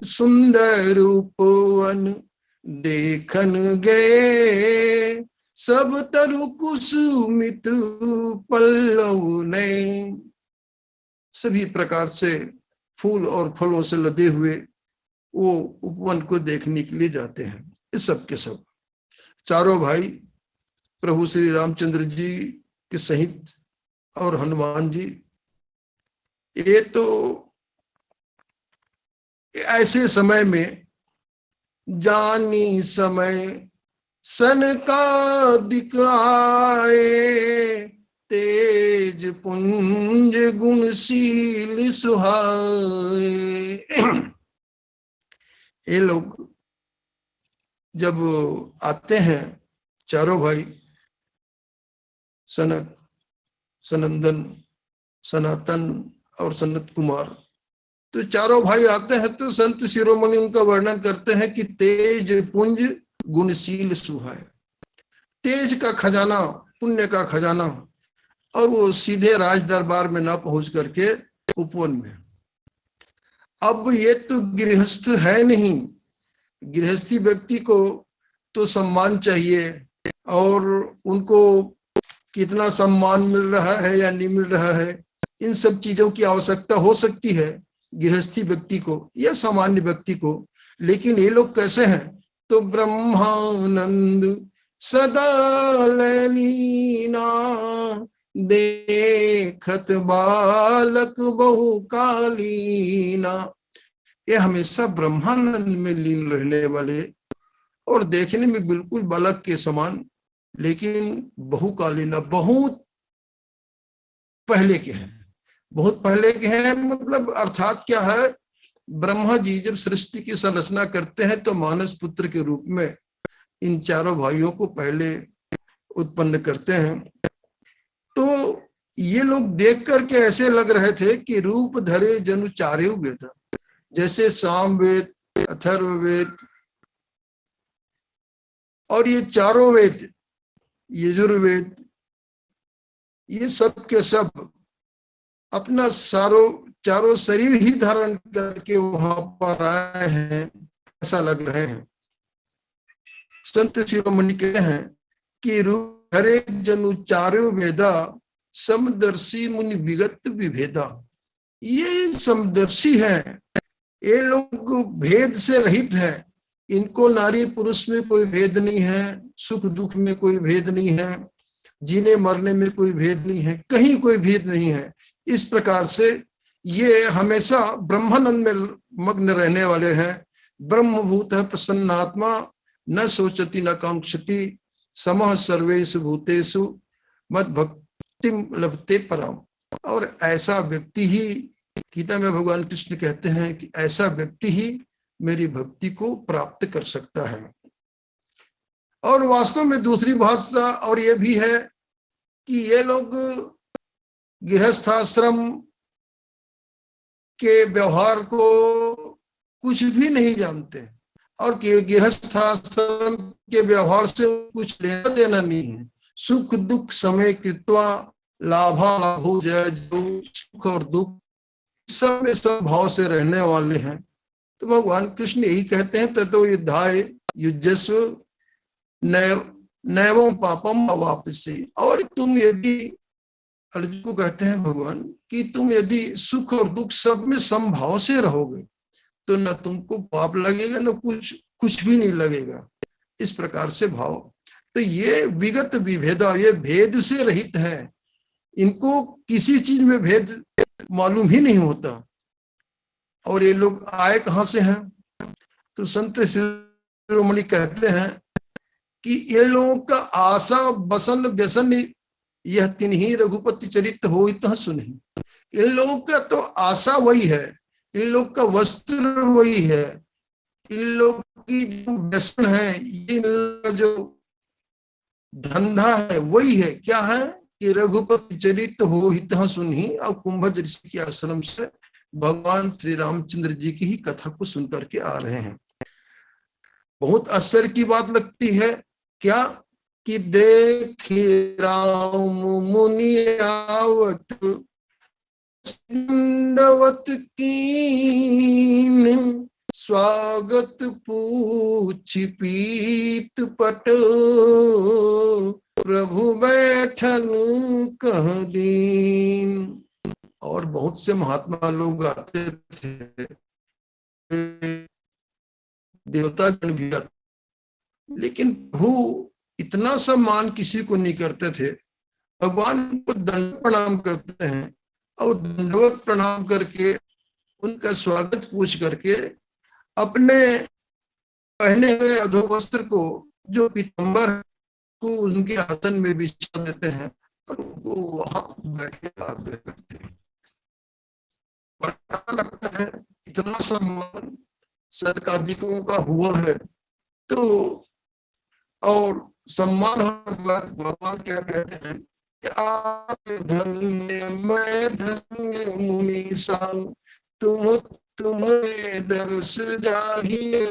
सुंदर रूपवन देखन गए, सब तरु कुसुमित पल्लव ने। सभी प्रकार से फूल और फलों से लदे हुए वो उपवन को देखने के लिए जाते हैं। इस सब के सब चारों भाई प्रभु श्री रामचंद्र जी के सहित और हनुमान जी, ये तो ऐसे समय में जानी समय सनकादिक आए, तेज पुंज गुणशील सुहाए। ये लोग जब आते हैं चारों भाई, सनक, सनंदन, सनातन और सनत कुमार, तो चारों भाई आते हैं तो संत शिरोमणि उनका वर्णन करते हैं कि तेज पुंज गुणशील सुहाए। तेज का खजाना, पुण्य का खजाना, और वो सीधे राज दरबार में ना पहुंच करके उपवन में। अब ये तो गृहस्थ है नहीं, गृहस्थी व्यक्ति को तो सम्मान चाहिए, और उनको कितना सम्मान मिल रहा है या नहीं मिल रहा है, इन सब चीजों की आवश्यकता हो सकती है गृहस्थी व्यक्ति को या सामान्य व्यक्ति को। लेकिन ये लोग कैसे हैं, तो ब्रह्मानंद सदा लीना, देखत बालक बहु कालीना। ये हमेशा ब्रह्मानंद में लीन रहने वाले और देखने में बिल्कुल बालक के समान, लेकिन बहुकालीना, बहुत पहले के हैं, बहुत पहले के हैं। मतलब अर्थात क्या है, ब्रह्मा जी जब सृष्टि की संरचना करते हैं तो मानस पुत्र के रूप में इन चारों भाइयों को पहले उत्पन्न करते हैं। तो ये लोग देख करके ऐसे लग रहे थे कि रूप धरे जनु चारे वेद, जैसे सामवेद, अथर्ववेद और ये चारों वेद, यजुर्वेद, ये सब के सब अपना चारों शरीर ही धारण करके वहां पर आए हैं, ऐसा लग रहे हैं। संत शिरोमणि कहते हैं कि रूप हरे जनु चारो वेदा, समदर्शी मुनि विगत विभेदा। ये समदर्शी है, ये लोग भेद से रहित है, इनको नारी पुरुष में कोई भेद नहीं है, सुख दुख में कोई भेद नहीं है, जीने मरने में कोई भेद नहीं है, कहीं कोई भेद नहीं है। इस प्रकार से ये हमेशा ब्रह्मानंद में मग्न रहने वाले हैं। ब्रह्मभूत है प्रसन्नात्मा, न सोचती न कांक्षति, समः सर्वेषु भूतेषु मद भक्तिम लभते परम। और ऐसा व्यक्ति ही, गीता में भगवान कृष्ण कहते हैं कि ऐसा व्यक्ति ही मेरी भक्ति को प्राप्त कर सकता है। और वास्तव में दूसरी भाषा और ये भी है कि ये लोग गृहस्थाश्रम के व्यवहार को कुछ भी नहीं जानते, और गृहस्थाश्रम के व्यवहार से कुछ लेना देना नहीं है। सुख दुख समय कृत्वा लाभा लाभो जय जो, सुख और दुख सब में सब भाव से रहने वाले हैं। तो भगवान कृष्ण यही कहते हैं, ततो युद्धाय युजस्व नैवं पापम अवाप्यसे। और तुम यदि अर्जुन को कहते हैं भगवान कि तुम यदि सुख और दुख सब में समभाव से रहोगे तो न तुमको पाप लगेगा न कुछ भी नहीं लगेगा। इस प्रकार से भाव, तो ये विगत विभेदा, ये भेद से रहित है, इनको किसी चीज में भेद मालूम ही नहीं होता। और ये लोग आए कहां से हैं? तो संत शिरोमणि कहते हैं कि ये लोगों का आशा बसन व्यसन यह तिन्ही रघुपति चरित्र हो सुनहि। इन लोगों का तो आशा वही है, इन लोग का वस्त्र वही है, इन लोग की जो व्यसन है, ये जो धंधा है वही है। क्या है कि रघुपति चरित्र हो हितः सुनहि, और कुंभज ऋषि के आश्रम से भगवान श्री रामचंद्र जी की ही कथा को सुनकर के आ रहे हैं। बहुत आश्चर्य की बात लगती है क्या कि देखी राम मुनि आवत दंडवत कीन, स्वागत पूछ पीत पट, प्रभु बैठन कह दीन। और बहुत से महात्मा लोग आते थे, देवता गण भी आते, लेकिन प्रभु इतना सम्मान किसी को नहीं करते थे। भगवान को दंड प्रणाम करते हैं और दंडवत प्रणाम करके उनका स्वागत पूछ करके अपने पहने हुए अधोवस्त्र को, जो पीतांबर को, उनके आसन में बिछा देते हैं और उनको वहां बैठे आग्रह करते हैं। लगता है इतना सम्मान सरकाधिकों का हुआ है। तो और सम्मान होने के बाद भगवान क्या कहते हैं कि आप धन्य मैं धन्य मुनीसा, तुम्हें दर्श जाहिए।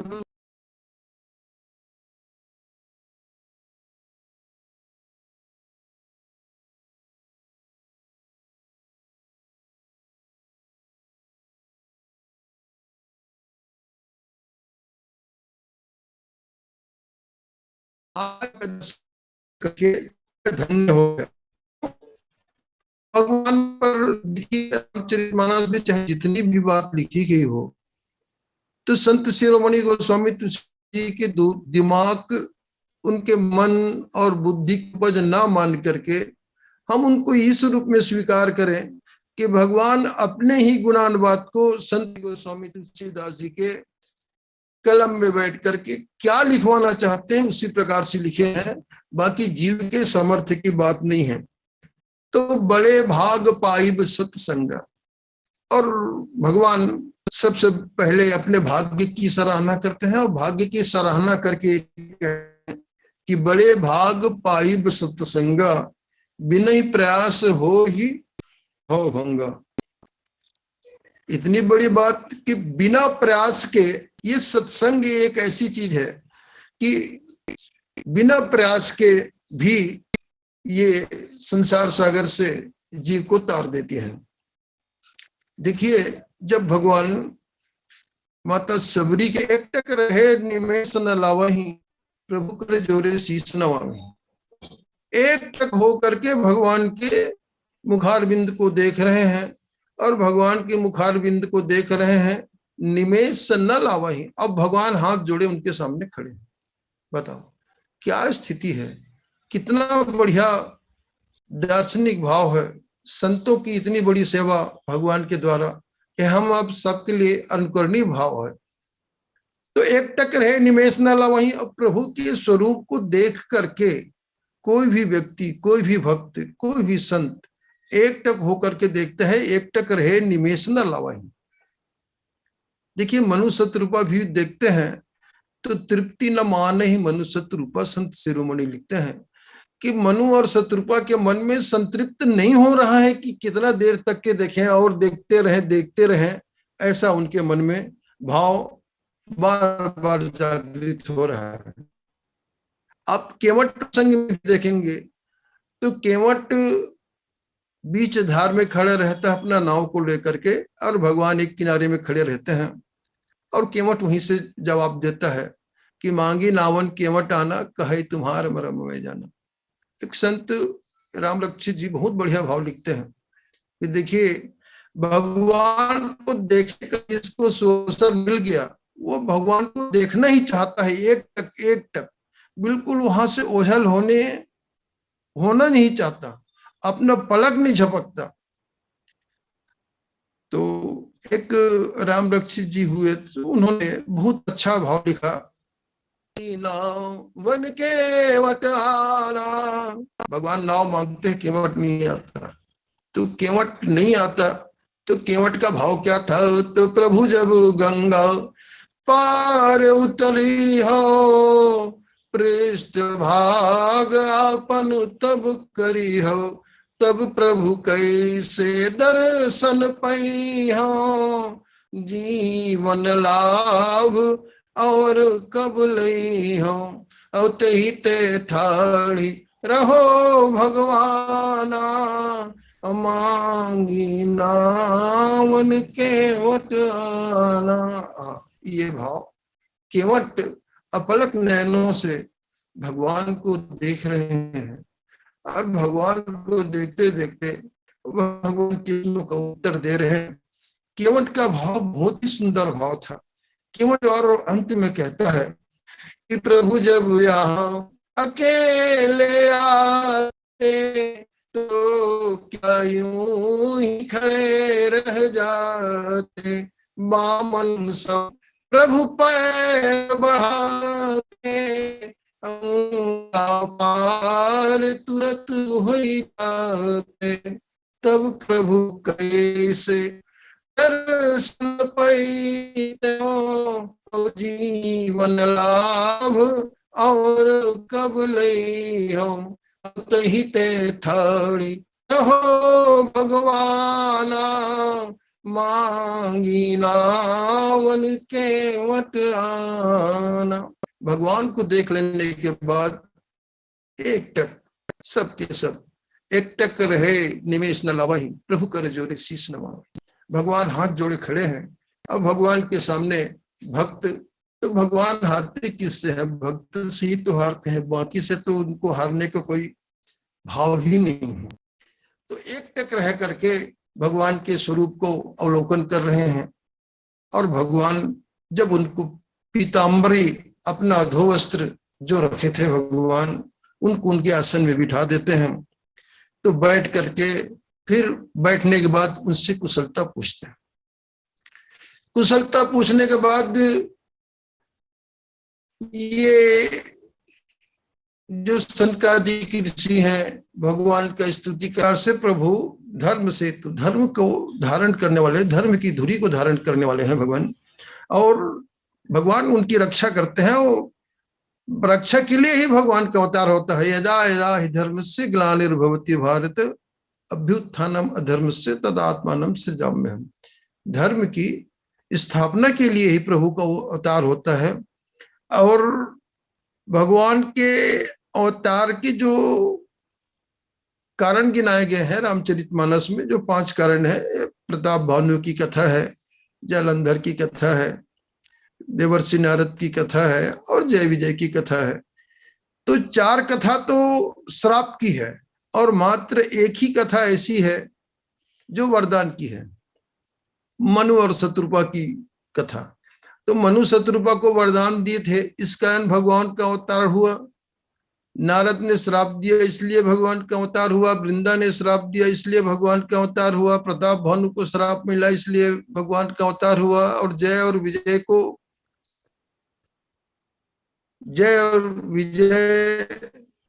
करके धन्य हो गया। भगवान पर रामचरितमानस में चाहे जितनी भी बात लिखी गई हो, तो संत शिरोमणि गोस्वामी तुलसी जी के दिमाग, उनके मन और बुद्धि की उपज ना मान करके हम उनको इस रूप में स्वीकार करें कि भगवान अपने ही गुणानुवाद को संत गोस्वामी तुलसीदास जी के कलम में बैठ करके क्या लिखवाना चाहते हैं उसी प्रकार से लिखे हैं, बाकी जीव के सामर्थ्य की बात नहीं है। तो बड़े भाग पाइब सत्संग, और भगवान सबसे पहले अपने भाग्य की सराहना करते हैं और भाग्य की सराहना करके कि बड़े भाग पाइब सत्संगा, बिना प्रयास हो ही हो भंगा। इतनी बड़ी बात कि बिना प्रयास के, ये सत्संग एक ऐसी चीज है कि बिना प्रयास के भी ये संसार सागर से जीव को तार देती है। देखिए, जब भगवान माता सबरी के एक टक रहे निमेष न लावही, प्रभु करे जोरे शीश नवाही। एक टक हो करके भगवान के मुखारबिंद को देख रहे हैं और भगवान के मुखारबिंद को देख रहे हैं, निमेष न लावही। अब भगवान हाथ जोड़े उनके सामने खड़े हैं। बताओ क्या स्थिति है, कितना बढ़िया दार्शनिक भाव है। संतों की इतनी बड़ी सेवा भगवान के द्वारा, ये हम अब सबके लिए अनुकरणीय भाव है। तो एक टक रहे निमेष न लावही। अब प्रभु के स्वरूप को देख करके कोई भी व्यक्ति, कोई भी भक्त, कोई भी संत एक टक होकर के देखते हैं, एक टक रहे निमेष न लावही। देखिए, मनु शत्रुपा भी देखते हैं तो तृप्ति न माने ही मनु शत्रुपा, संत शिरोमणि लिखते हैं कि मनु और शत्रुपा के मन में संतृप्त नहीं हो रहा है कि कितना देर तक के देखें और देखते रहें, ऐसा उनके मन में भाव बार बार जागृत हो रहा है। आप केवट प्रसंग में देखेंगे तो केवट बीच धार में खड़े रहता है अपना नाव को लेकर के, और भगवान एक किनारे में खड़े रहते हैं और केवट वहीं से जवाब देता है कि मांगी नावन केवट आना, कहे तुम्हार मरम में जाना। एक संत राम रक्षित जी बहुत बढ़िया भाव लिखते हैं कि देखिए, भगवान को देखकर जिसको अवसर मिल गया वो भगवान को देखना ही चाहता है, एक टक बिल्कुल वहां से ओझल होना नहीं चाहता, अपना पलक नहीं झपकता। तो एक राम रक्षित जी हुए, तो उन्होंने बहुत अच्छा भाव लिखा। वन के वटाना, भगवान नाव मांगते हैं, केवट नहीं आता। तो केवट नहीं आता तो केवट का भाव क्या था? तो प्रभु जब गंगा पार उतरी हो, पृष्ठ भाग आपन तब करी हो, तब प्रभु कैसे दर्शन पई हो, जीवन लाभ और कब लई हो, औते ही ते ठाड़ी रहो भगवाना, मांगी नावन केवट आना। ये भाव, केवट अपलक नैनों से भगवान को देख रहे हैं और भगवान को देखते देखते भगवान कृष्ण को उत्तर दे रहे हैं। केवट का भाव बहुत ही सुंदर भाव था। केवट और अंत में कहता है कि प्रभु जब यहाँ अकेले आते तो क्या यूं ही खड़े रह जाते, बामन सब प्रभु पैर बढ़ाते, पार तुरंत हो जाते, तब प्रभु कैसे दर्शन पैते हो, जीवन लाभ और कब ले हम, तही ते ठाड़ी रहो भगवाना, मांगी नावन केवट आना। भगवान को देख लेने के बाद एक टक सबके सब एक टक रहे, निमेश न लावही, प्रभु कर जोड़े शीश नवा। भगवान हाथ जोड़े खड़े हैं। अब भगवान के सामने भक्त, तो भगवान हारते किससे है? भक्त से ही तो हारते हैं, बाकी से तो उनको हारने का कोई भाव ही नहीं है। तो एक टक रह करके भगवान के स्वरूप को अवलोकन कर रहे हैं। और भगवान जब उनको पीताम्बरी, अपना अधोवस्त्र जो रखे थे भगवान, उनको उनके आसन में बिठा देते हैं। तो बैठ करके फिर बैठने के बाद उनसे कुशलता पूछते हैं। कुशलता पूछने के बाद ये जो सनकादिक ऋषि हैं, भगवान का स्तुतिकार से प्रभु धर्म से, तो धर्म को धारण करने वाले, धर्म की धुरी को धारण करने वाले हैं भगवान, और भगवान उनकी रक्षा करते हैं। और रक्षा के लिए ही भगवान का अवतार होता है। यदा यदा हि धर्मस्य ग्लानिर्भवति भारत अभ्युत्थानम अधर्मस्य तदात्मानं सृजाम्यहम्। धर्म की स्थापना के लिए ही प्रभु का अवतार होता है। और भगवान के अवतार के जो कारण गिनाए गए हैं रामचरितमानस में, जो 5 कारण है, प्रताप भानु की कथा है, जालंधर की कथा है, देवर्षि नारद की कथा है और जय विजय की कथा है। तो 4 कथा तो श्राप की है और मात्र एक ही कथा ऐसी है जो वरदान की है, मनु और शत्रुपा की कथा। तो मनु शत्रुपा को वरदान दिए थे, इस कारण भगवान का अवतार हुआ। नारद ने श्राप दिया इसलिए भगवान का अवतार हुआ। वृंदा ने श्राप दिया इसलिए भगवान का अवतार हुआ। प्रताप भानु को श्राप मिला इसलिए भगवान का अवतार हुआ। और जय और विजय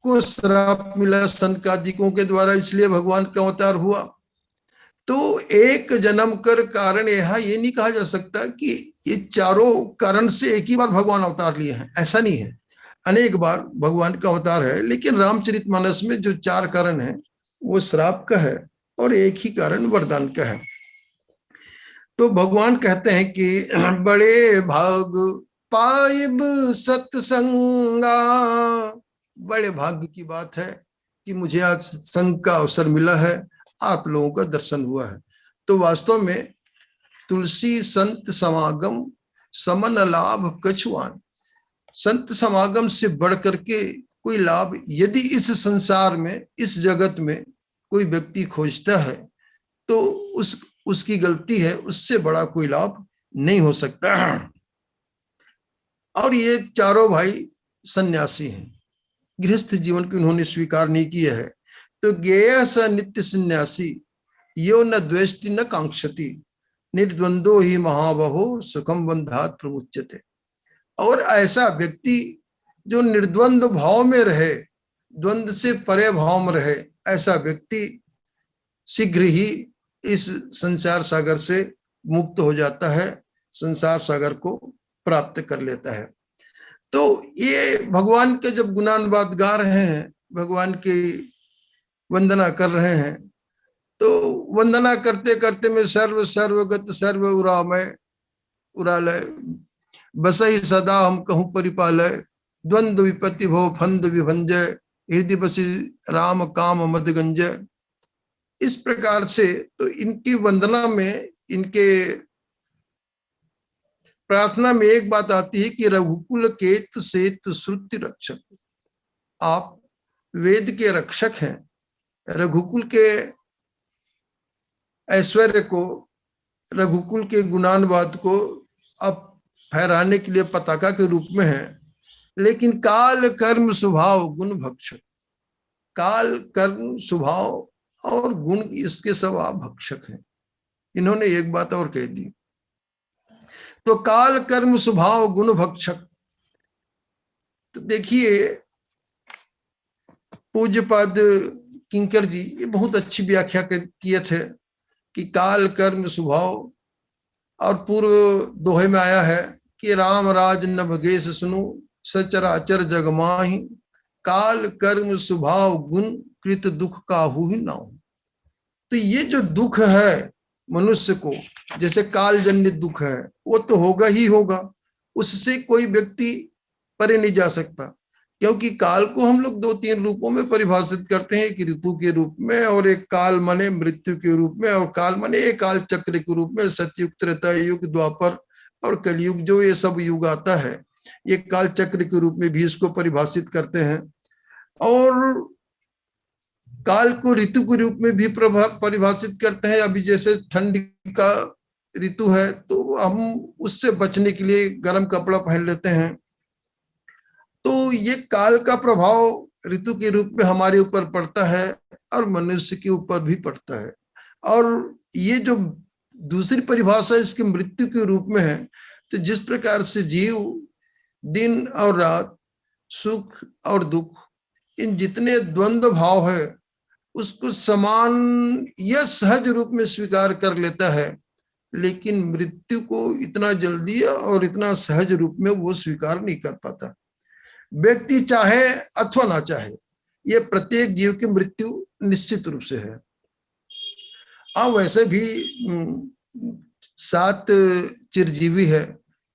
को श्राप मिला सनकादिकों के द्वारा, इसलिए भगवान का अवतार हुआ। तो एक जन्म कर कारण यह ये नहीं कहा जा सकता कि ये चारों कारण से एक ही बार भगवान अवतार लिए हैं, ऐसा नहीं है। अनेक बार भगवान का अवतार है, लेकिन रामचरितमानस में जो 4 कारण है वो श्राप का है और एक ही कारण वरदान का है। तो भगवान कहते हैं कि बड़े भाग पाइब सत्संगा, बड़े भाग्य की बात है कि मुझे आज सत्संग का अवसर मिला है, आप लोगों का दर्शन हुआ है। तो वास्तव में तुलसी संत समागम समन लाभ कछुआन, संत समागम से बढ़ करके कोई लाभ यदि इस संसार में, इस जगत में कोई व्यक्ति खोजता है तो उसकी गलती है, उससे बड़ा कोई लाभ नहीं हो सकता। और ये चारों भाई सन्यासी हैं, गृहस्थ जीवन को उन्होंने स्वीकार नहीं किया है। तो ज्ञेय स नित्य सन्यासी यो न द्वेष्टि न कांक्षति निर्द्वंदो ही महाबहो सुखम बंधात प्रमुच्यते। और ऐसा व्यक्ति जो निर्द्वंद भाव में रहे, द्वंद से परे भाव में रहे, ऐसा व्यक्ति शीघ्र ही इस संसार सागर से मुक्त हो जाता है, संसार सागर को प्राप्त कर लेता है। तो ये भगवान के जब गुणानुवाद गा रहे हैं, भगवान की वंदना कर रहे हैं, तो वंदना करते करते में सर्व सर्वगत सर्व उरामय उरालय बसई सदा हम कहूँ परिपालय द्वंद्व विपत्ति भव फंद विभंजय हृदय बसी राम काम मदगंजय। इस प्रकार से तो इनकी वंदना में, इनके प्रार्थना में एक बात आती है कि रघुकुल केतु सेतु श्रुति रक्षक, आप वेद के रक्षक हैं, रघुकुल के ऐश्वर्य को, रघुकुल के गुणानुवाद को आप फहराने के लिए पताका के रूप में हैं, लेकिन काल कर्म स्वभाव गुण भक्षक, काल कर्म स्वभाव और गुण इसके सब आप भक्षक हैं। इन्होंने एक बात और कह दी, तो काल कर्म स्वभाव गुण भक्षक। तो देखिए पूज्यपाद किंकर जी ये बहुत अच्छी व्याख्या किए थे कि काल कर्म स्वभाव, और पूर्व दोहे में आया है कि राम राज नभगेश सुनु सचराचर जगमाहि काल कर्म स्वभाव गुण कृत दुख काहू ही नाउ। तो ये जो दुख है मनुष्य को, जैसे कालजन्य दुख है, वो तो होगा ही होगा, उससे कोई व्यक्ति परे नहीं जा सकता, क्योंकि काल को हम लोग 2-3 रूपों में परिभाषित करते हैं, एक ऋतु के रूप में, और एक काल माने मृत्यु के रूप में, और काल माने एक काल चक्र के रूप में, सतयुग त्रेता युग द्वापर और कलयुग जो ये सब युग आता है, ये काल चक्र के रूप में भी इसको परिभाषित करते हैं। और काल को ऋतु के रूप में भी परिभाषित करते हैं। अभी जैसे ठंड का ऋतु है तो हम उससे बचने के लिए गर्म कपड़ा पहन लेते हैं, तो ये काल का प्रभाव ऋतु के रूप में हमारे ऊपर पड़ता है और मनुष्य के ऊपर भी पड़ता है। और ये जो दूसरी परिभाषा इसकी मृत्यु के रूप में है, तो जिस प्रकार से जीव दिन और रात, सुख और दुख, इन जितने द्वंद्व भाव है उसको समान या सहज रूप में स्वीकार कर लेता है, लेकिन मृत्यु को इतना जल्दी और इतना सहज रूप में वो स्वीकार नहीं कर पाता। व्यक्ति चाहे अथवा ना चाहे, ये प्रत्येक जीव की मृत्यु निश्चित रूप से है। अब वैसे भी 7 चिरजीवी है,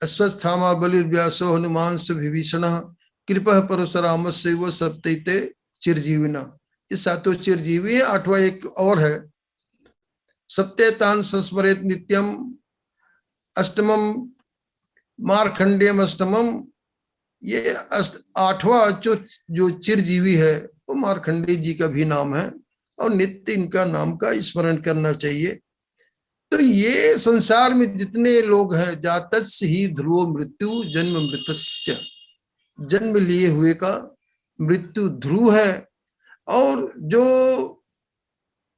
अश्वस्थामा बलिर्व्यासो हनुमान से विभीषण कृपा परशुराम से वो सप्तैते चिरजीविना। ये 7 चिरजीवी है। 8वां एक और है, सप्तेतान संस्मरेत नित्यम अष्टमम मार्कंडेयम अष्टमम। ये 8वां जो चिरजीवी है वो मार्कंडेय जी का भी नाम है, और नित्य इनका नाम का स्मरण करना चाहिए। तो ये संसार में जितने लोग हैं, जातस्य ही ध्रुव मृत्यु जन्म मृतस्य, जन्म लिए हुए का मृत्यु ध्रुव है, और जो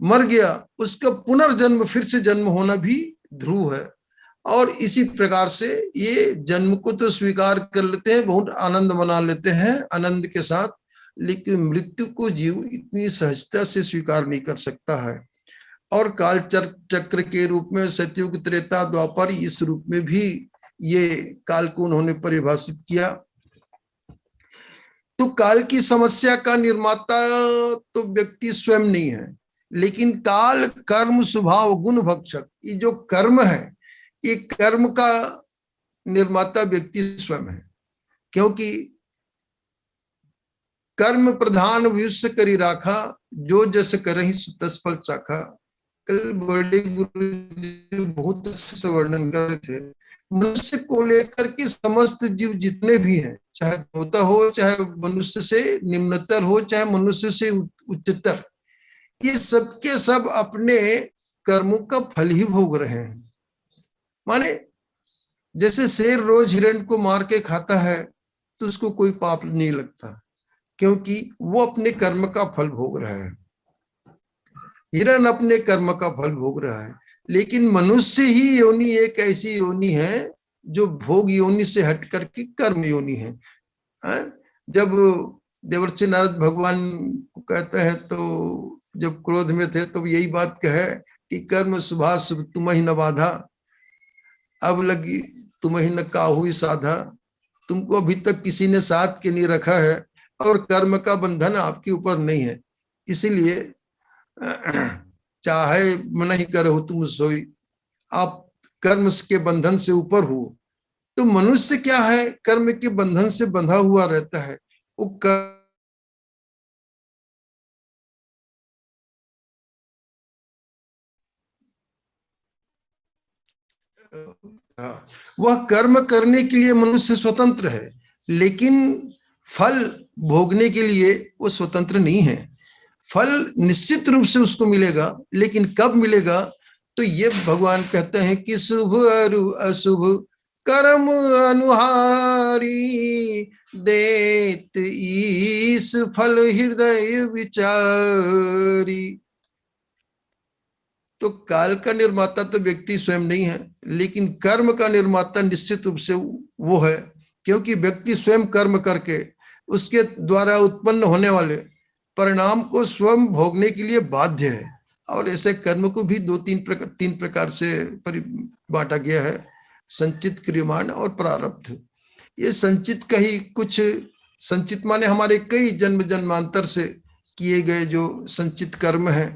मर गया उसका पुनर्जन्म, फिर से जन्म होना भी ध्रुव है। और इसी प्रकार से ये जन्म को तो स्वीकार कर लेते हैं, बहुत आनंद मना लेते हैं आनंद के साथ, लेकिन मृत्यु को जीव इतनी सहजता से स्वीकार नहीं कर सकता है। और काल चक्र के रूप में सतयुग त्रेता द्वापर, इस रूप में भी ये काल को उन्होंने परिभाषित किया। तो काल की समस्या का निर्माता तो व्यक्ति स्वयं नहीं है, लेकिन काल कर्म स्वभाव गुण भक्षक, ये जो कर्म है, ये कर्म का निर्माता व्यक्ति स्वयं है, क्योंकि कर्म प्रधान विश्व करी राखा जो जस करहि तस फल चाखा। कल बड़े गुरु जी बहुत अच्छे से वर्णन कर रहे थे। मनुष्य को लेकर के समस्त जीव जितने भी हैं चाहे देवता हो, चाहे मनुष्य से निम्नतर हो, चाहे मनुष्य से उच्चतर, ये सबके सब अपने कर्मों का फल ही भोग रहे हैं। माने जैसे शेर रोज हिरण को मार के खाता है तो उसको कोई पाप नहीं लगता, क्योंकि वो अपने कर्म का फल भोग रहा है। हिरण अपने कर्म का फल भोग रहा है, लेकिन मनुष्य ही योनि एक ऐसी योनि है जो भोग योनि से हट करके कर्म योनि है। जब देवर्षि नारद भगवान को कहते हैं, तो जब क्रोध में थे तो यही बात कहे कि कर्म शुभा शुभ तुम ही न बाधा, अब लगी तुम ही न काहू साधा। तुमको अभी तक किसी ने साथ के नहीं रखा है और कर्म का बंधन आपके ऊपर नहीं है, इसीलिए चाहे मन ही करो तुम सोई, आप कर्म के बंधन से ऊपर हो। तो मनुष्य क्या है, कर्म के बंधन से बंधा हुआ रहता है। वो वह कर्म करने के लिए मनुष्य स्वतंत्र है, लेकिन फल भोगने के लिए वो स्वतंत्र नहीं है। फल निश्चित रूप से उसको मिलेगा, लेकिन कब मिलेगा, तो ये भगवान कहते हैं कि शुभ अरु अशुभ कर्म अनुहारी, देत ईस फल हृदय विचारी। तो काल का निर्माता तो व्यक्ति स्वयं नहीं है, लेकिन कर्म का निर्माता निश्चित रूप से वो है, क्योंकि व्यक्ति स्वयं कर्म करके उसके द्वारा उत्पन्न होने वाले परिणाम को स्वयं भोगने के लिए बाध्य है। और ऐसे कर्म को भी तीन प्रकार से बांटा गया है, संचित, क्रियमाण और प्रारब्ध। ये संचित का ही कुछ, संचित माने हमारे कई जन्म जन्मांतर से किए गए जो संचित कर्म है,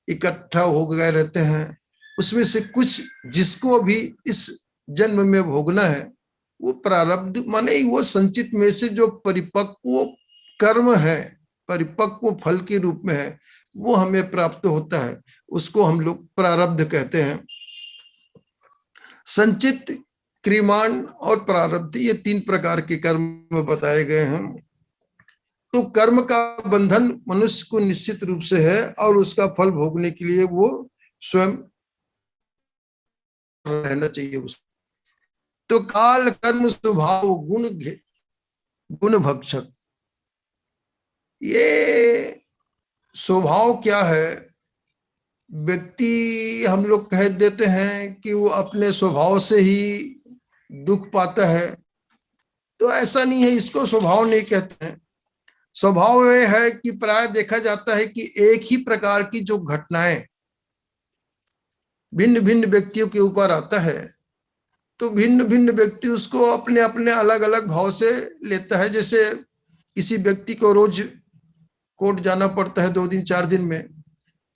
इकट्ठा हो गए रहते हैं, उसमें से कुछ जिसको भी इस जन्म में भोगना है, वो प्रारब्ध माने वो संचित में से जो परिपक्व कर्म है, परिपक्व फल के रूप में है, वो हमें प्राप्त होता है, उसको हम लोग प्रारब्ध कहते हैं। संचित, क्रियमाण और प्रारब्ध, ये तीन प्रकार के कर्म बताए गए हैं। तो कर्म का बंधन मनुष्य को निश्चित रूप से है, और उसका फल भोगने के लिए वो स्वयं रहना चाहिए उसको। तो काल कर्म स्वभाव गुण भक्षक, ये स्वभाव क्या है? व्यक्ति हम लोग कह देते हैं कि वो अपने स्वभाव से ही दुख पाता है, तो ऐसा नहीं है, इसको स्वभाव नहीं कहते हैं। स्वभाव ये है कि प्राय देखा जाता है कि एक ही प्रकार की जो घटनाएं भिन्न भिन्न व्यक्तियों के ऊपर आता है, तो भिन्न भिन्न व्यक्ति उसको अपने अपने अलग अलग भाव से लेता है। जैसे किसी व्यक्ति को रोज कोर्ट जाना पड़ता है 2 दिन 4 दिन में,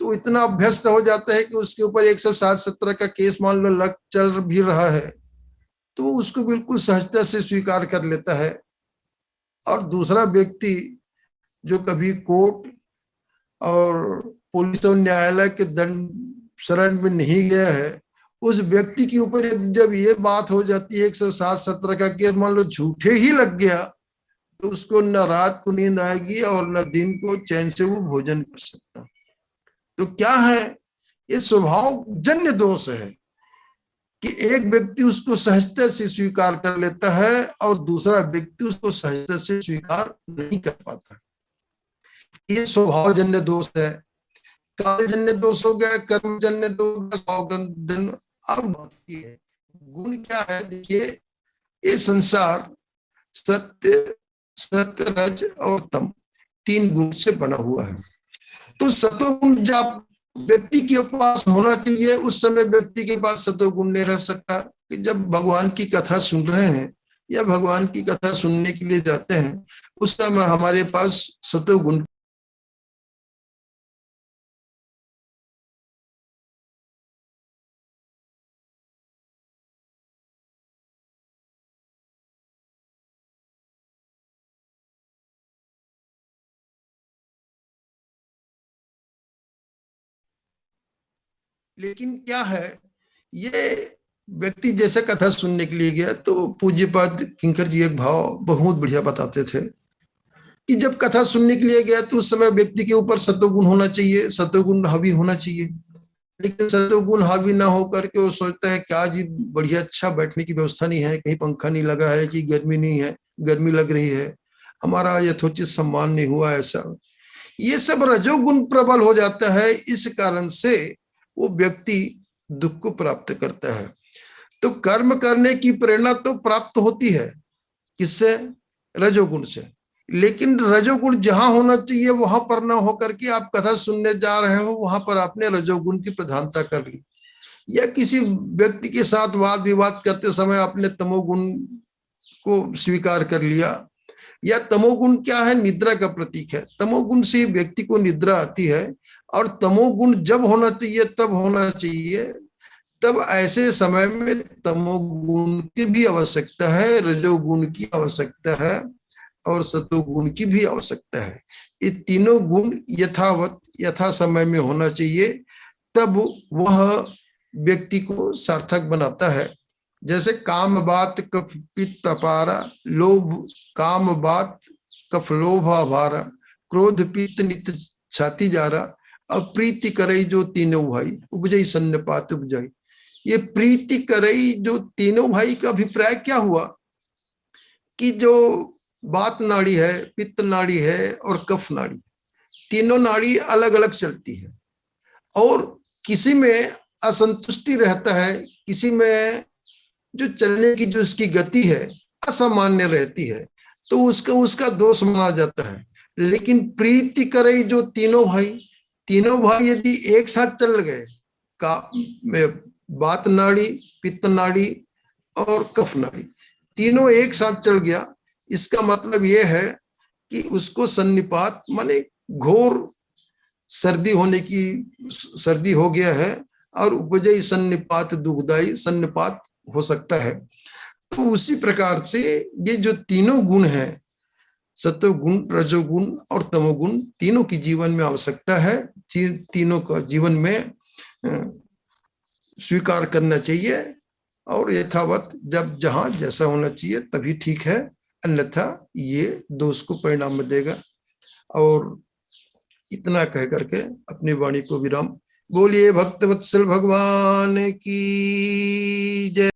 तो इतना अभ्यस्त हो जाता है कि उसके ऊपर 107-17 का केस मान लो लग चल भी रहा है, तो वो उसको बिल्कुल सहजता से स्वीकार कर लेता है। और दूसरा व्यक्ति जो कभी कोर्ट और पुलिस और न्यायालय के दंड शरण में नहीं गया है, उस व्यक्ति के ऊपर जब ये बात हो जाती है 107-17 का केस मान लो झूठे ही लग गया, तो उसको न रात को नींद आएगी और न दिन को चैन से वो भोजन कर सकता। तो क्या है, ये स्वभाव जन्य दोष है कि एक व्यक्ति उसको सहजता से स्वीकार कर लेता है और दूसरा व्यक्ति उसको सहजता से स्वीकार नहीं कर पाता। ये स्वभाव जन्य दोष है। काल जन्य दोष हो गया, कर्म जन्य दोष। अब गुण क्या है, देखिए, ये संसार सत्य, सत्य, रज और तम, 3 गुण से बना हुआ है। तो सतोगुण जब व्यक्ति के पास होना चाहिए, उस समय व्यक्ति के पास सतोगुण नहीं रह सकता। कि जब भगवान की कथा सुन रहे हैं या भगवान की कथा सुनने के लिए जाते हैं, उस समय हमारे पास सतोगुण लेकिन क्या है, ये व्यक्ति जैसे कथा सुनने के लिए गया तो पूज्यपाद किंकर जी एक भाव बहुत बढ़िया बताते थे कि जब कथा सुनने के लिए गया तो उस समय व्यक्ति के ऊपर सत्वगुण होना चाहिए, सत्वगुण हावी होना चाहिए। लेकिन सत्वगुण हावी ना होकर के वो सोचता है क्या जी बढ़िया, अच्छा बैठने की व्यवस्था नहीं है, कहीं पंखा नहीं लगा है, कि गर्मी नहीं है, गर्मी लग रही है, हमारा यथोचित सम्मान नहीं हुआ, ऐसा ये सब रजोगुण प्रबल हो जाता है। इस कारण से वो व्यक्ति दुख को प्राप्त करता है। तो कर्म करने की प्रेरणा तो प्राप्त होती है, किससे? रजोगुण से। लेकिन रजोगुण जहां होना चाहिए वहां पर ना होकर के आप कथा सुनने जा रहे हो, वहां पर आपने रजोगुण की प्रधानता कर ली, या किसी व्यक्ति के साथ वाद विवाद करते समय आपने तमोगुण को स्वीकार कर लिया। या तमोगुण क्या है? निद्रा का प्रतीक है। तमोगुण से व्यक्ति को निद्रा आती है, और तमोगुण जब होना चाहिए तब होना चाहिए। तब ऐसे समय में तमोगुण की भी आवश्यकता है, रजोगुण की आवश्यकता है, और सतोगुण की भी आवश्यकता है। ये तीनों गुण यथावत यथा समय में होना चाहिए, तब वह व्यक्ति को सार्थक बनाता है। जैसे काम बात कफ पित्त अपारा, लोभ काम बात कफ लोभ अभारा, क्रोध पित्त नित छाती जारा, अप्रीति करई जो तीनों भाई, उपजई सन्नपात उपजाई। ये प्रीति करई जो तीनों भाई का अभिप्राय क्या हुआ कि जो बात नाड़ी है, पित्त नाड़ी है और कफ नाड़ी, तीनों नाड़ी अलग अलग चलती है, और किसी में असंतुष्टि रहता है, किसी में जो चलने की जो उसकी गति है असामान्य रहती है, तो उसका उसका दोष माना जाता है। लेकिन प्रीति करे जो तीनों भाई यदि एक साथ चल गए, का में बात नाड़ी, पित्त नाड़ी और कफ नाड़ी तीनों एक साथ चल गया, इसका मतलब यह है कि उसको सन्निपात माने घोर सर्दी होने की, सर्दी हो गया है, और उपजई सन्निपात दुखदाई, सन्निपात हो सकता है। तो उसी प्रकार से ये जो तीनों गुण हैं, सत्वगुण, रजोगुण और तमोगुण, तीनों की जीवन में आवश्यकता है। तीनों का जीवन में स्वीकार करना चाहिए, और यथावत जब जहां जैसा होना चाहिए तभी ठीक है, अन्यथा ये दोष को परिणाम में देगा। और इतना कह करके अपनी वाणी को विराम। बोलिए भक्तवत्सल भगवान की जय।